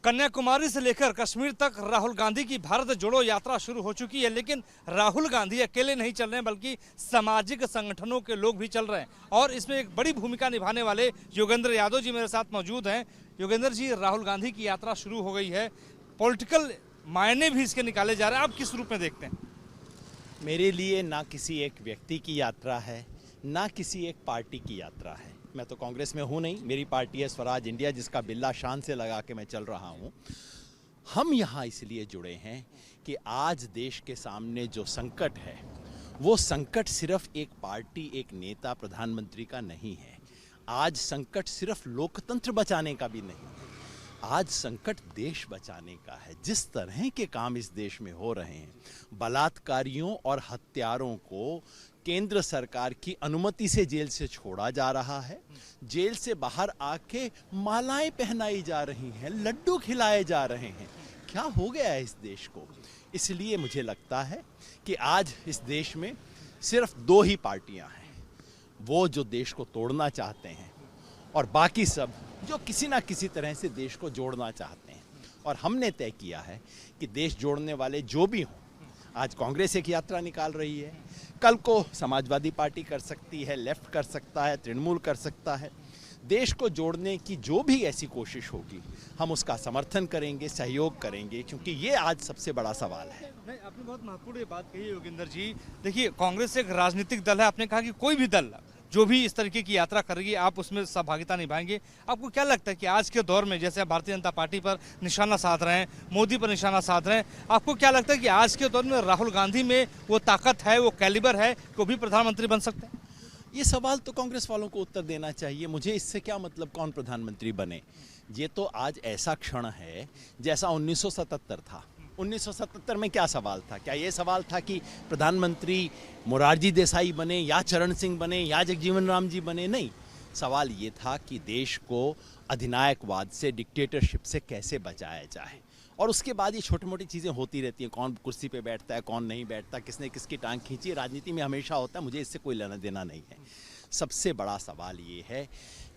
कन्याकुमारी से लेकर कश्मीर तक राहुल गांधी की भारत जोड़ो यात्रा शुरू हो चुकी है, लेकिन राहुल गांधी अकेले नहीं चल रहे हैं बल्कि सामाजिक संगठनों के लोग भी चल रहे हैं और इसमें एक बड़ी भूमिका निभाने वाले योगेंद्र यादव जी मेरे साथ मौजूद हैं। योगेंद्र जी, राहुल गांधी की यात्रा शुरू हो गई है, पॉलिटिकल मायने भी इसके निकाले जा रहे हैं, आप किस रूप में देखते हैं? मेरे लिए ना किसी एक व्यक्ति की यात्रा है, ना किसी एक पार्टी की यात्रा है। मैं तो कांग्रेस में हूँ नहीं, मेरी पार्टी है स्वराज इंडिया, जिसका बिल्ला शान से लगा के मैं चल रहा हूँ। हम यहाँ इसलिए जुड़े हैं कि आज देश के सामने जो संकट है, वो संकट सिर्फ एक पार्टी, एक नेता, प्रधानमंत्री का नहीं है। आज संकट सिर्फ लोकतंत्र बचाने का भी नहीं है, आज संकट देश बचाने का है। जिस तरह के काम इस देश में हो रहे हैं, बलात्कारियों और हत्यारों को केंद्र सरकार की अनुमति से जेल से छोड़ा जा रहा है, जेल से बाहर आके मालाएं पहनाई जा रही हैं, लड्डू खिलाए जा रहे हैं। क्या हो गया है इस देश को? इसलिए मुझे लगता है कि आज इस देश में सिर्फ दो ही पार्टियां हैं, वो जो देश को तोड़ना चाहते हैं और बाकी सब जो किसी ना किसी तरह से देश को जोड़ना चाहते हैं। और हमने तय किया है कि देश जोड़ने वाले जो भी हों, आज कांग्रेस एक यात्रा निकाल रही है, कल को समाजवादी पार्टी कर सकती है, लेफ्ट कर सकता है, तृणमूल कर सकता है। देश को जोड़ने की जो भी ऐसी कोशिश होगी, हम उसका समर्थन करेंगे, सहयोग करेंगे, क्योंकि ये आज सबसे बड़ा सवाल है। नहीं, आपने बहुत महत्वपूर्ण बात कही है योगेंद्र जी। देखिए, कांग्रेस एक राजनीतिक दल है, आपने कहा कि कोई भी दल जो भी इस तरीके की यात्रा करेगी आप उसमें सहभागिता निभाएंगे। आपको क्या लगता है कि आज के दौर में जैसे आप भारतीय जनता पार्टी पर निशाना साध रहे हैं, मोदी पर निशाना साध रहे हैं, आपको क्या लगता है कि आज के दौर में राहुल गांधी में वो ताकत है, वो कैलिबर है कि वो भी प्रधानमंत्री बन सकते हैं? ये सवाल तो कांग्रेस वालों को उत्तर देना चाहिए। मुझे इससे क्या मतलब कौन प्रधानमंत्री बने। ये तो आज ऐसा क्षण है जैसा 1977 था। 1977 में क्या सवाल था? क्या ये सवाल था कि प्रधानमंत्री मोरारजी देसाई बने या चरण सिंह बने या जगजीवन राम जी बने? नहीं, सवाल ये था कि देश को अधिनायकवाद से, डिक्टेटरशिप से कैसे बचाया जाए। और उसके बाद ये छोटी मोटी चीज़ें होती रहती हैं, कौन कुर्सी पे बैठता है, कौन नहीं बैठता, किसने किसकी टांग खींची, राजनीति में हमेशा होता है। मुझे इससे कोई लेना देना नहीं है। सबसे बड़ा सवाल ये है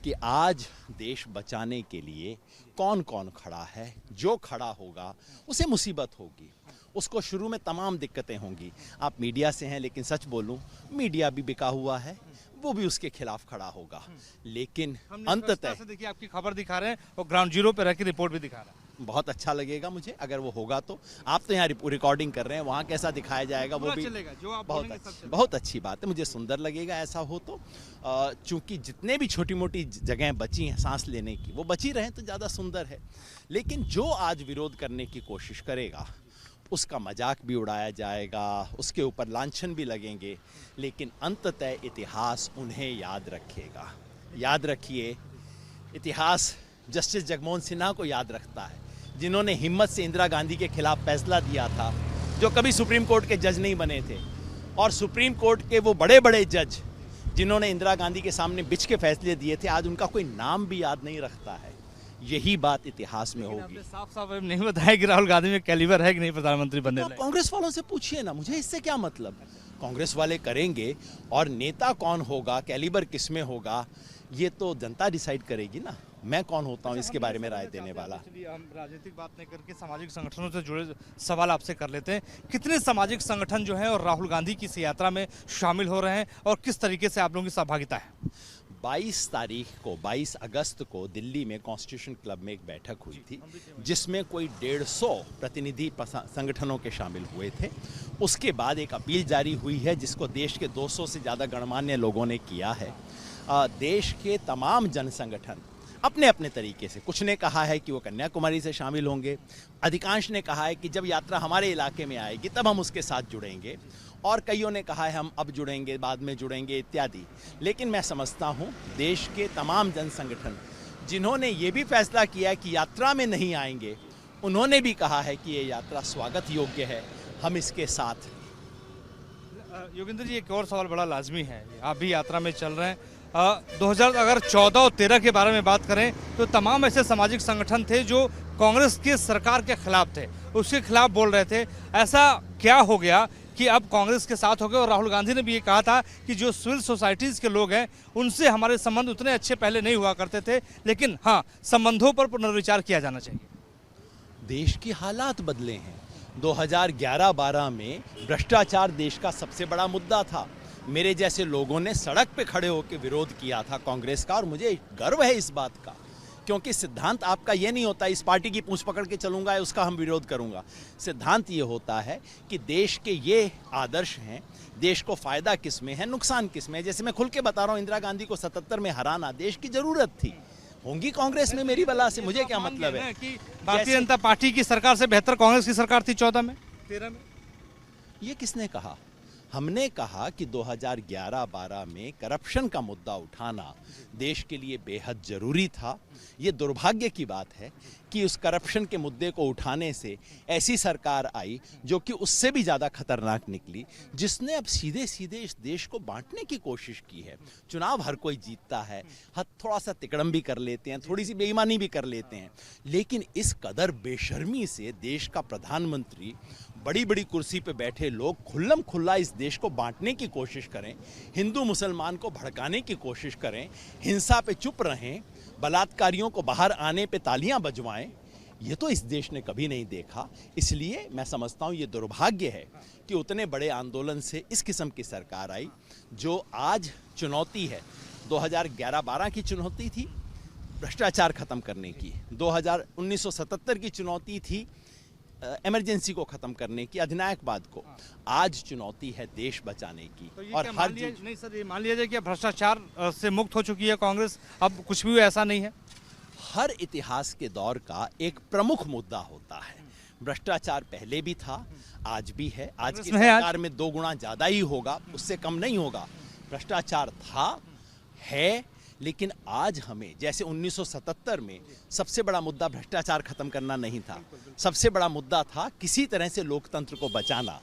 कि आज देश बचाने के लिए कौन कौन खड़ा है। जो खड़ा होगा उसे मुसीबत होगी, उसको शुरू में तमाम दिक्कतें होंगी। आप मीडिया से हैं, लेकिन सच बोलूं, मीडिया भी बिका हुआ है, वो भी उसके खिलाफ खड़ा होगा। लेकिन अंततः देखिए, आपकी खबर दिखा रहे हैं और ग्राउंड जीरो पे रह के रिपोर्ट भी दिखा रहा है। बहुत अच्छा लगेगा मुझे अगर वो होगा तो। आप तो यहाँ रिकॉर्डिंग कर रहे हैं, वहाँ कैसा दिखाया जाएगा वो भी जो आप बहुत अच्छी बात है। मुझे सुंदर लगेगा ऐसा हो तो। चूँकि जितने भी छोटी मोटी जगहें बची हैं सांस लेने की, वो बची रहें तो ज़्यादा सुंदर है। लेकिन जो आज विरोध करने की कोशिश करेगा, उसका मजाक भी उड़ाया जाएगा, उसके ऊपर लांछन भी लगेंगे, लेकिन अंततः इतिहास उन्हें याद रखेगा। याद रखिए, इतिहास जस्टिस जगमोहन सिन्हा को याद रखता है, जिन्होंने हिम्मत से इंदिरा गांधी के खिलाफ फैसला दिया था, जो कभी सुप्रीम कोर्ट के जज नहीं बने थे। और सुप्रीम कोर्ट के वो बड़े बड़े जज जिन्होंने इंदिरा गांधी के सामने बिछ के फैसले दिए थे, आज उनका कोई नाम भी याद नहीं रखता है। यही बात इतिहास में होगी। साफ साफ नहीं बताया कि राहुल गांधी में कैलिबर है कि नहीं प्रधानमंत्री बनने तो कांग्रेस वालों से पूछिए ना, मुझे इससे क्या मतलब। कांग्रेस वाले करेंगे, और नेता कौन होगा, कैलिबर किस में होगा, ये तो जनता डिसाइड करेगी ना। मैं कौन होता हूँ इसके बारे में राय देने वाला। हम राजनीतिक बात नहीं करके सामाजिक संगठनों से जुड़े सवाल आपसे कर लेते हैं। कितने सामाजिक संगठन जो हैं और राहुल गांधी की इस यात्रा में शामिल हो रहे हैं और किस तरीके से आप लोगों की सहभागिता है? 22 अगस्त को दिल्ली में कॉन्स्टिट्यूशन क्लब में एक बैठक हुई थी, जिसमें कोई 150 प्रतिनिधि संगठनों के शामिल हुए थे। उसके बाद एक अपील जारी हुई है, जिसको देश के 200 से ज़्यादा गणमान्य लोगों ने किया है। देश के तमाम जन संगठन अपने अपने तरीके से, कुछ ने कहा है कि वो कन्याकुमारी से शामिल होंगे, अधिकांश ने कहा है कि जब यात्रा हमारे इलाके में आएगी तब हम उसके साथ जुड़ेंगे, और कईयों ने कहा है हम अब जुड़ेंगे, बाद में जुड़ेंगे, इत्यादि। लेकिन मैं समझता हूँ देश के तमाम जन संगठन जिन्होंने ये भी फैसला किया कि यात्रा में नहीं आएंगे, उन्होंने भी कहा है कि ये यात्रा स्वागत योग्य है, हम इसके साथ। योगेंद्र जी, एक और सवाल बड़ा लाजमी है, आप भी यात्रा में चल रहे हैं। 2014 और 13 के बारे में बात करें तो तमाम ऐसे सामाजिक संगठन थे जो कांग्रेस की सरकार के खिलाफ थे, उसके खिलाफ बोल रहे थे। ऐसा क्या हो गया कि अब कांग्रेस के साथ हो गए? और राहुल गांधी ने भी ये कहा था कि जो सिविल सोसाइटीज़ के लोग हैं उनसे हमारे संबंध उतने अच्छे पहले नहीं हुआ करते थे, लेकिन हाँ, संबंधों पर पुनर्विचार किया जाना चाहिए। देश की हालात बदले हैं। 2011-12 में भ्रष्टाचार देश का सबसे बड़ा मुद्दा था। मेरे जैसे लोगों ने सड़क पे खड़े होकर विरोध किया था कांग्रेस का, और मुझे गर्व है इस बात का, क्योंकि सिद्धांत आपका ये नहीं होता इस पार्टी की पूंछ पकड़ के चलूंगा उसका हम विरोध करूंगा। सिद्धांत ये होता है कि देश के ये आदर्श हैं, देश को फायदा किस में है, नुकसान किस में है। जैसे मैं खुल के बता रहा हूँ, इंदिरा गांधी को 77 में हराना देश की जरूरत थी। होंगी कांग्रेस में मेरी बला से, मुझे क्या मतलब है कि भारतीय जनता पार्टी की सरकार से बेहतर कांग्रेस की सरकार थी 14 में 13 में। ये किसने कहा? हमने कहा कि 2011-12 में करप्शन का मुद्दा उठाना देश के लिए बेहद जरूरी था। ये दुर्भाग्य की बात है कि उस करप्शन के मुद्दे को उठाने से ऐसी सरकार आई जो कि उससे भी ज़्यादा खतरनाक निकली, जिसने अब सीधे सीधे इस देश को बांटने की कोशिश की है। चुनाव हर कोई जीतता है, थोड़ा सा तिकड़म भी कर लेते हैं, थोड़ी सी बेईमानी भी कर लेते हैं, लेकिन इस कदर बेशर्मी से देश का प्रधानमंत्री, बड़ी बड़ी कुर्सी पे बैठे लोग खुल्लम खुल्ला इस देश को बांटने की कोशिश करें, हिंदू मुसलमान को भड़काने की कोशिश करें, हिंसा पे चुप रहें, बलात्कारियों को बाहर आने पे तालियां बजवाएं, ये तो इस देश ने कभी नहीं देखा। इसलिए मैं समझता हूँ ये दुर्भाग्य है कि उतने बड़े आंदोलन से इस किस्म की सरकार आई, जो आज चुनौती है। 2011-12 की चुनौती थी भ्रष्टाचार खत्म करने की, 1977 की चुनौती थी इमरजेंसी को खत्म करने की, अधिनायकवाद को। आज चुनौती है देश बचाने की। तो और हर नहीं सर, ये मान लिया जाए कि भ्रष्टाचार से मुक्त हो चुकी है कांग्रेस, अब कुछ भी ऐसा नहीं है। हर इतिहास के दौर का एक प्रमुख मुद्दा होता है। भ्रष्टाचार पहले भी था, आज भी है, आज की सरकार में 2 गुना ज्यादा ही होगा, उससे कम नहीं होगा। भ्रष्टाचार था, है, लेकिन आज हमें, जैसे 1977 में सबसे बड़ा मुद्दा भ्रष्टाचार खत्म करना नहीं था, सबसे बड़ा मुद्दा था किसी तरह से लोकतंत्र को बचाना।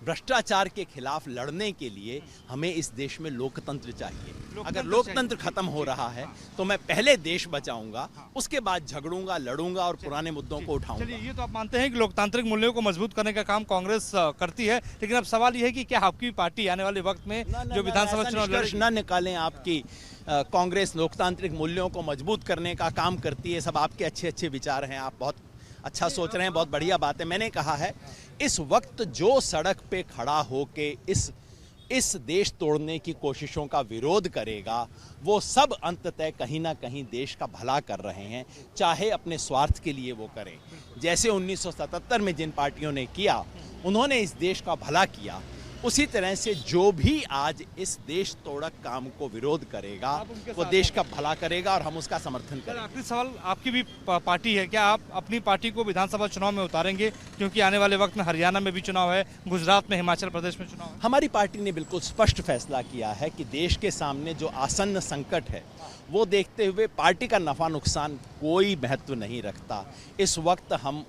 भ्रष्टाचार के खिलाफ लड़ने के लिए हमें इस देश में लोकतंत्र चाहिए। अगर लोकतंत्र खत्म हो रहा है तो मैं पहले देश बचाऊंगा, उसके बाद झगड़ूंगा, लड़ूंगा और पुराने मुद्दों को उठाऊंगा। चलिए, ये तो आप मानते हैं कि लोकतांत्रिक मूल्यों को मजबूत करने का काम कांग्रेस करती है, लेकिन अब सवाल ये है कि क्या आपकी पार्टी आने वाले वक्त में जो विधानसभा चुनाव न निकालें आपकी कांग्रेस लोकतांत्रिक मूल्यों को मजबूत करने का काम करती है। सब आपके अच्छे अच्छे विचार हैं, आप बहुत अच्छा सोच रहे हैं, बहुत बढ़िया बात है। मैंने कहा है इस वक्त जो सड़क पे खड़ा होके इस देश तोड़ने की कोशिशों का विरोध करेगा, वो सब अंततः कहीं ना कहीं देश का भला कर रहे हैं, चाहे अपने स्वार्थ के लिए वो करें। जैसे 1977 में जिन पार्टियों ने किया, उन्होंने इस देश का भला किया, उसी तरह से जो भी आज इस देश तोड़क काम को विरोध करेगा वो देश का भला करेगा और हम उसका समर्थन करेंगे। आखिरी सवाल, आपकी भी पार्टी है, क्या आप अपनी पार्टी को विधानसभा चुनाव में उतारेंगे? क्योंकि आने वाले वक्त में हरियाणा में भी चुनाव है, गुजरात में, हिमाचल प्रदेश में चुनाव है। हमारी पार्टी ने बिल्कुल स्पष्ट फैसला किया है कि देश के सामने जो आसन्न संकट है वो देखते हुए पार्टी का नफा नुकसान कोई महत्व नहीं रखता। इस वक्त हम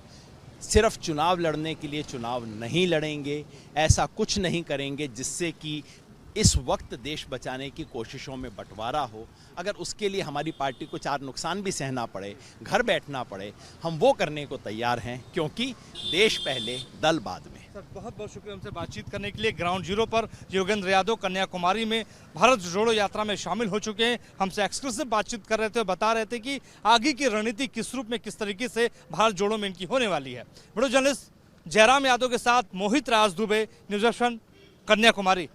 सिर्फ चुनाव लड़ने के लिए चुनाव नहीं लड़ेंगे, ऐसा कुछ नहीं करेंगे जिससे कि इस वक्त देश बचाने की कोशिशों में बंटवारा हो। अगर उसके लिए हमारी पार्टी को 4 नुकसान भी सहना पड़े, घर बैठना पड़े, हम वो करने को तैयार हैं, क्योंकि देश पहले दल बाद में। सर, बहुत बहुत शुक्रिया हमसे बातचीत करने के लिए। ग्राउंड जीरो पर योगेंद्र यादव कन्याकुमारी में भारत जोड़ो यात्रा में शामिल हो चुके हैं, हमसे एक्सक्लूसिव बातचीत कर रहे थे और बता रहे थे कि आगे की रणनीति किस रूप में, किस तरीके से भारत जोड़ो में इनकी होने वाली है। वीडियो जर्नलिस्ट जयराम यादव के साथ मोहित राज दुबे, न्यूज़ 8 कन्याकुमारी।